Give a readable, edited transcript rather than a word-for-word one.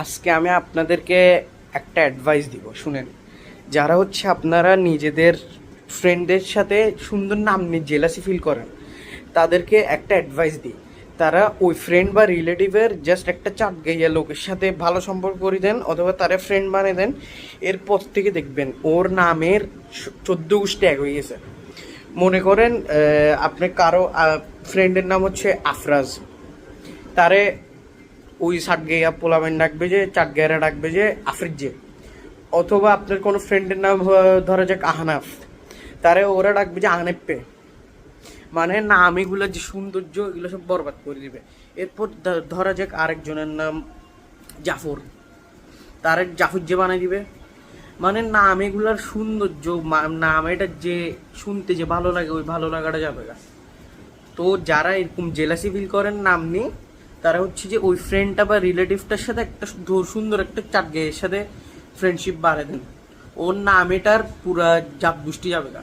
আজকে আমি আপনাদেরকে একটা অ্যাডভাইস দিব, শুনেন। যারা হচ্ছে আপনারা নিজেদের ফ্রেন্ডদের সাথে সুন্দর নাম নিয়ে জেলাসি ফিল করেন, তাদেরকে একটা অ্যাডভাইস দিই। তারা ওই ফ্রেন্ড বা রিলেটিভের জাস্ট একটা চাট গাইয়া লোকের সাথে ভালো সম্পর্ক করে দেন, অথবা তারা ফ্রেন্ড বানিয়ে দেন। এরপর থেকে দেখবেন ওর নামের 14 গোষ্ঠী এক হয়ে গেছে। মনে করেন আপনি কারো ফ্রেন্ডের নাম হচ্ছে আফরাজ, তারে ওই সাটগেয়া পোলামেন ডাকবে যে, চাটগেয়ারা ডাকবে যে আফ্রিজে। অথবা আপনার কোনো ফ্রেন্ডের নাম ধরা যাক আহনাফ, তারে ওরা ডাকবে যে আহনেপ্পে। মানে নাম এগুলো যে সৌন্দর্য, এগুলো সব বরবাদ করে দিবে। এরপর ধরা যাক আরেকজনের নাম জাফর, তার জাফর যে বানিয়ে দিবে। মানে নাম এগুলার সৌন্দর্য, নাম এটা যে শুনতে যে ভালো লাগে, ওই ভালো লাগাটা যাবে না। তো যারা এরকম জেলাসি ফিল করেন নাম নিয়ে, তারা হচ্ছে যে ওই ফ্রেন্ডটা বা রিলেটিভটার সাথে একটা সুন্দর একটা চাটগেয়ের সাথে ফ্রেন্ডশিপ বাড়ায় দেন। ওর নাম এটার পুরা জাত গোষ্ঠী যাবে না।